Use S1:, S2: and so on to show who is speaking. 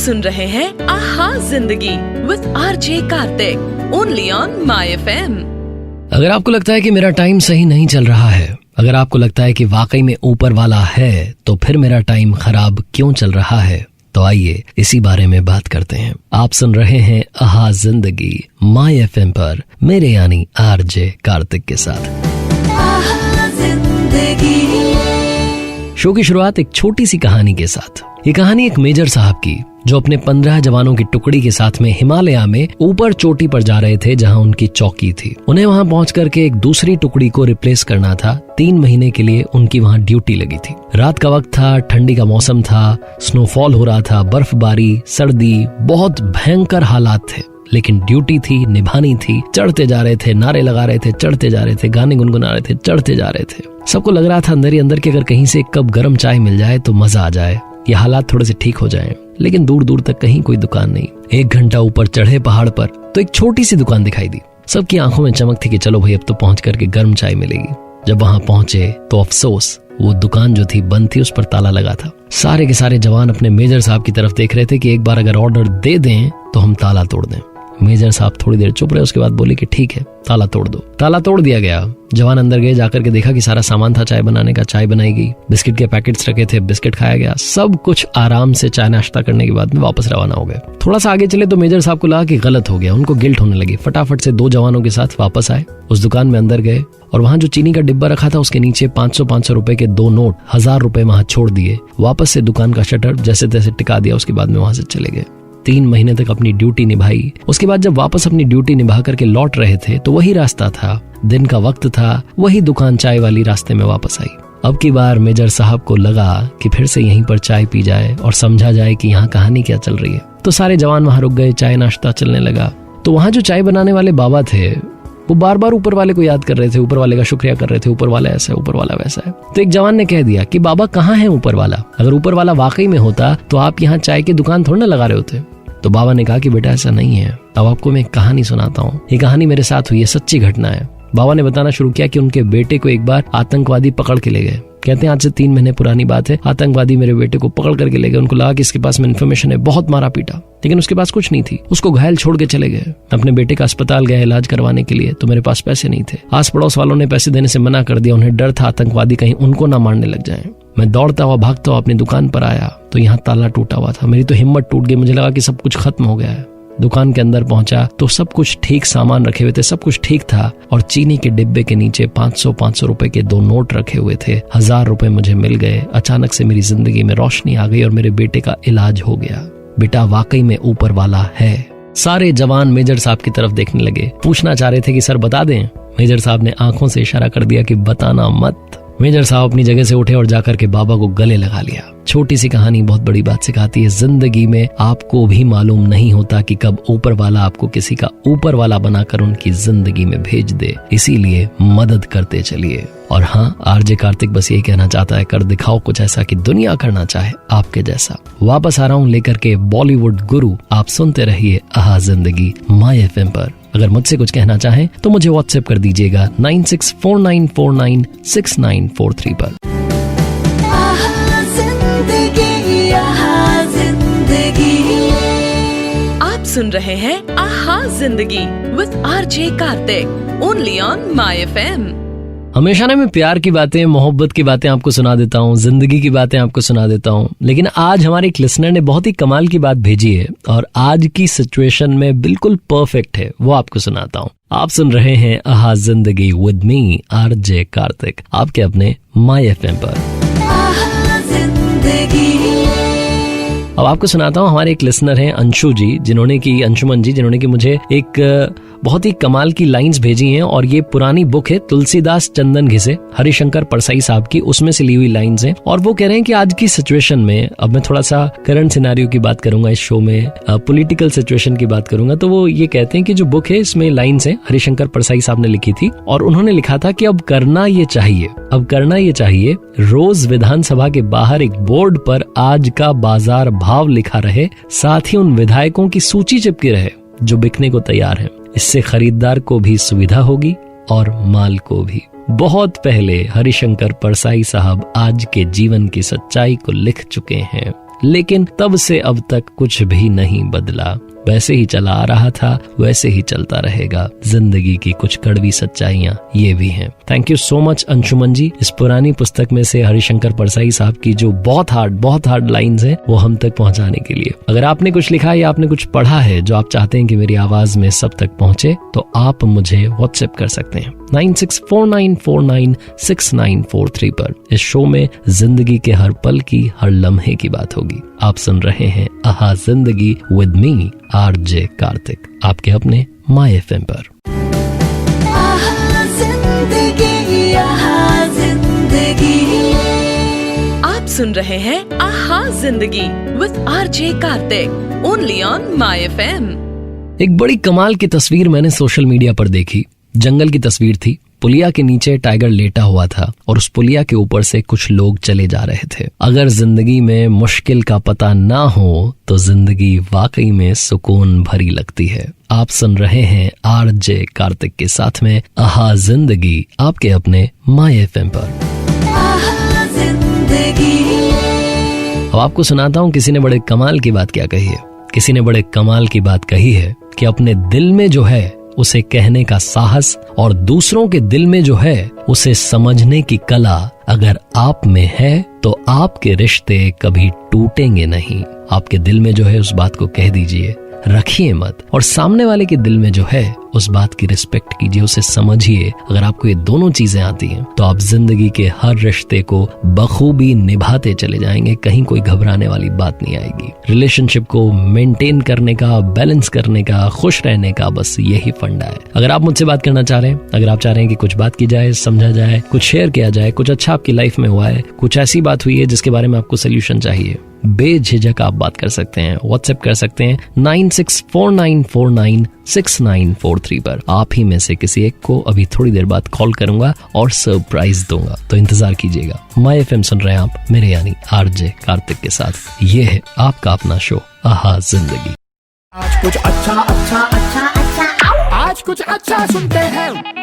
S1: सुन रहे हैं आहा जिंदगी with RJ Kartik only on my FM.
S2: अगर आपको लगता है कि मेरा टाइम सही नहीं चल रहा है, अगर आपको लगता है कि वाकई में ऊपर वाला है, तो फिर मेरा टाइम खराब क्यों चल रहा है? तो आइए इसी बारे में बात करते हैं। आप सुन रहे हैं आहा जिंदगी माय एफएम पर, मेरे यानी आरजे कार्तिक के साथ। शो की शुरुआत एक छोटी सी कहानी के साथ। ये कहानी एक मेजर साहब की, जो अपने 15 जवानों की टुकड़ी के साथ में हिमालय में ऊपर चोटी पर जा रहे थे, जहां उनकी चौकी थी। उन्हें वहां पहुंच करके एक दूसरी टुकड़ी को रिप्लेस करना था। 3 महीने के लिए उनकी वहां ड्यूटी लगी थी। रात का वक्त था, ठंडी का मौसम था, स्नोफॉल हो रहा था, बर्फबारी, सर्दी, बहुत भयंकर हालात थे। लेकिन ड्यूटी थी, निभानी थी। चढ़ते जा रहे थे, नारे लगा रहे थे, चढ़ते जा रहे थे, गाने गुनगुना रहे थे, चढ़ते जा रहे थे। सबको लग रहा था अंदर ही अंदर कि अगर कहीं से एक कप गर्म चाय मिल जाए तो मजा आ जाए, ये हालात थोड़े से ठीक हो जाएं। लेकिन दूर दूर तक कहीं कोई दुकान नहीं। 1 घंटा ऊपर चढ़े पहाड़ पर तो एक छोटी सी दुकान दिखाई दी। सबकी आंखों में चमक थी कि चलो भाई, अब तो पहुंच करके गर्म चाय मिलेगी। जब वहां पहुंचे तो अफसोस, वो दुकान जो थी बंद थी, उस पर ताला लगा था। सारे के सारे जवान अपने मेजर साहब की तरफ देख रहे थे कि एक बार अगर ऑर्डर दे दें तो हम ताला तोड़ दें। मेजर साहब थोड़ी देर चुप रहे, उसके बाद बोले कि ठीक है, ताला तोड़ दो। ताला तोड़ दिया गया। जवान अंदर गए, जाकर के देखा कि सारा सामान था चाय बनाने का, चाय बनाई गई। बिस्किट के पैकेट्स रखे थे, बिस्किट खाया गया। सब कुछ आराम से चाय नाश्ता करने के बाद में वापस रवाना हो गए। थोड़ा सा आगे चले तो मेजर साहब को लगा कि गलत हो गया, उनको गिल्ट होने लगी। फटाफट से 2 जवानों के साथ वापस आए, उस दुकान में अंदर गए और वहां जो चीनी का डिब्बा रखा था उसके नीचे 500 रुपए के 2 नोट, 1000 रुपए वहां छोड़ दिए। वापस से दुकान का शटर जैसे तैसे टिका दिया। उसके बाद में वहां से चले गए। 3 महीने तक अपनी ड्यूटी निभाई। उसके बाद जब वापस अपनी ड्यूटी निभा करके लौट रहे थे तो वही रास्ता था, दिन का वक्त था, वही दुकान चाय वाली रास्ते में वापस आई। अब की बार मेजर साहब को लगा कि फिर से यहीं पर चाय पी जाए और समझा जाए कि यहाँ कहानी क्या चल रही है। तो सारे जवान वहां रुक गए, चाय नाश्ता चलने लगा। तो वहां जो चाय बनाने वाले बाबा थे वो बार बार ऊपर वाले को याद कर रहे थे, ऊपर वाले का शुक्रिया कर रहे थे, ऊपर वाला ऐसा है, ऊपर वाला वैसा है। तो एक जवान ने कह दिया कि बाबा कहाँ है ऊपर वाला? अगर ऊपर वाला वाकई में होता तो आप यहाँ चाय की दुकान थोड़ी ना लगा रहे होते। तो बाबा ने कहा कि बेटा ऐसा नहीं है, अब आपको मैं एक कहानी सुनाता हूँ। ये कहानी मेरे साथ हुई है, सच्ची घटना है। बाबा ने बताना शुरू किया कि उनके बेटे को एक बार आतंकवादी पकड़ के ले गए। कहते हैं आज से 3 महीने पुरानी बात है। आतंकवादी मेरे बेटे को पकड़ करके ले गए। उनको लगा कि इसके पास में इन्फॉर्मेशन है, बहुत मारा पीटा, लेकिन उसके पास कुछ नहीं थी। उसको घायल छोड़ के चले गए। अपने बेटे का अस्पताल गए इलाज करवाने के लिए, तो मेरे पास पैसे नहीं थे। आस पड़ोस वालों ने पैसे देने से मना कर दिया। उन्हें डर था आतंकवादी कहीं उनको ना मारने लग जाए। मैं दौड़ता हुआ भागता हुआ अपनी दुकान पर आया तो यहाँ ताला टूटा हुआ था। मेरी तो हिम्मत टूट गई, मुझे लगा कि सब कुछ खत्म हो गया है। दुकान के अंदर पहुंचा तो सब कुछ ठीक, सामान रखे हुए थे, सब कुछ ठीक था। और चीनी के डिब्बे के नीचे 500 रुपए के 2 नोट रखे हुए थे। 1000 रुपए मुझे मिल गए। अचानक से मेरी जिंदगी में रोशनी आ गई और मेरे बेटे का इलाज हो गया। बेटा वाकई में ऊपर वाला है। सारे जवान मेजर साहब की तरफ देखने लगे, पूछना चाह रहे थे कि सर बता दें। मेजर साहब ने आंखों से इशारा कर दिया कि बताना मत। मेजर साहब अपनी जगह से उठे और जाकर के बाबा को गले लगा लिया। छोटी सी कहानी बहुत बड़ी बात सिखाती है। जिंदगी में आपको भी मालूम नहीं होता कि कब ऊपर वाला आपको किसी का ऊपर वाला बनाकर उनकी जिंदगी में भेज दे। इसीलिए मदद करते चलिए। और हाँ, आरजे कार्तिक बस यही कहना चाहता है, कर दिखाओ कुछ ऐसा कि दुनिया करना चाहे आपके जैसा। वापस आ रहा हूँ लेकर के बॉलीवुड गुरु। आप सुनते रहिए आहा जिंदगी माय एफएम पर। अगर मुझसे कुछ कहना चाहें तो मुझे व्हाट्सएप कर दीजिएगा 9649496943 पर।
S1: आप सुन रहे हैं आहा जिंदगी with RJ Kartik only on my FM.
S2: हमेशा ना मैं प्यार की बातें, मोहब्बत की बातें आपको सुना देता हूँ, जिंदगी की बातें आपको सुना देता हूँ। लेकिन आज हमारे एक लिसनर ने बहुत ही कमाल की बात भेजी है और आज की सिचुएशन में बिल्कुल परफेक्ट है, वो आपको सुनाता हूँ। आप सुन रहे हैं आहा जिंदगी विद मी आरजे कार्तिक, आपके अपने माय एफएम पर। अब आपको सुनाता हूँ, हमारे एक लिसनर हैं अंशु जी, अंशुमन जी, जिन्होंने की मुझे एक बहुत ही कमाल की लाइंस भेजी हैं। और ये पुरानी बुक है तुलसीदास चंदन घिसे, हरिशंकर परसाई साहब की, उसमें से ली हुई लाइंस हैं। और वो कह रहे हैं कि आज की सिचुएशन में, अब मैं थोड़ा सा करंट सिनेरियो की बात करूंगा इस शो में, पॉलिटिकल सिचुएशन की बात करूंगा। तो वो ये कहते हैं कि जो बुक है इसमें लाइंस है हरिशंकर परसाई साहब ने लिखी थी और उन्होंने लिखा था कि अब करना ये चाहिए रोज विधानसभा के बाहर एक बोर्ड पर आज का बाजार भाव लिखा रहे, साथ ही उन विधायकों की सूची चिपकी रहे जो बिकने को तैयार हैं। इससे खरीदार को भी सुविधा होगी और माल को भी। बहुत पहले हरिशंकर परसाई साहब आज के जीवन की सच्चाई को लिख चुके हैं, लेकिन तब से अब तक कुछ भी नहीं बदला। वैसे ही चला आ रहा था, वैसे ही चलता रहेगा। जिंदगी की कुछ कड़वी सच्चाइयां ये भी हैं। Thank you so much Anshuman ji, इस पुरानी पुस्तक में से हरिशंकर परसाई साहब की जो बहुत हार्ड लाइंस हैं वो हम तक पहुंचाने के लिए। अगर आपने कुछ लिखा है या आपने कुछ पढ़ा है जो आप चाहते हैं कि मेरी आवाज में सब तक पहुंचे, तो आप मुझे व्हाट्सएप कर सकते हैं 9649496943 पर। इस शो में जिंदगी के हर पल की, हर लम्हे की बात होगी। आप सुन रहे हैं आहा जिंदगी विद मी आरजे कार्तिक, आपके अपने माय एफएम पर।
S1: आप सुन रहे हैं आहा जिंदगी with RJ Kartik, only on my FM.
S2: एक बड़ी कमाल की तस्वीर मैंने सोशल मीडिया पर देखी। जंगल की तस्वीर थी। पुलिया के नीचे टाइगर लेटा हुआ था और उस पुलिया के ऊपर से कुछ लोग चले जा रहे थे। अगर जिंदगी में मुश्किल का पता ना हो तो जिंदगी वाकई में सुकून भरी लगती है। आप सुन रहे हैं आरजे कार्तिक के साथ में आहा जिंदगी, आपके अपने माय एफएम पर। अब आपको सुनाता हूँ किसी ने बड़े कमाल की बात क्या कही है। किसी ने बड़े कमाल की बात कही है कि अपने दिल में जो है उसे कहने का साहस और दूसरों के दिल में जो है उसे समझने की कला अगर आप में है तो आपके रिश्ते कभी टूटेंगे नहीं। आपके दिल में जो है उस बात को कह दीजिए, रखिए मत, और सामने वाले के दिल में जो है उस बात की रिस्पेक्ट कीजिए, उसे समझिए। अगर आपको ये दोनों चीजें आती हैं तो आप जिंदगी के हर रिश्ते को बखूबी निभाते चले जाएंगे। कहीं कोई घबराने वाली बात नहीं आएगी। रिलेशनशिप को मेंटेन करने का, बैलेंस करने का, खुश रहने का बस यही फंडा है। अगर आप मुझसे बात करना चाह रहे हैं, अगर आप चाह रहे हैं कि कुछ बात की जाए, समझा जाए, कुछ शेयर किया जाए, कुछ अच्छा आपकी लाइफ में हुआ है, कुछ ऐसी बात हुई है जिसके बारे में आपको सोल्यूशन चाहिए, बेझिझक आप बात कर सकते हैं। व्हाट्सएप कर सकते हैं 9649496943 पर। आप ही में से किसी एक को अभी थोड़ी देर बाद कॉल करूंगा और सरप्राइज दूंगा, तो इंतजार कीजिएगा। माय एफएम सुन रहे हैं आप, मेरे यानी आरजे कार्तिक के साथ। ये है आपका अपना शो आहा जिंदगी।
S3: आज कुछ अच्छा, आज कुछ अच्छा सुनते हैं।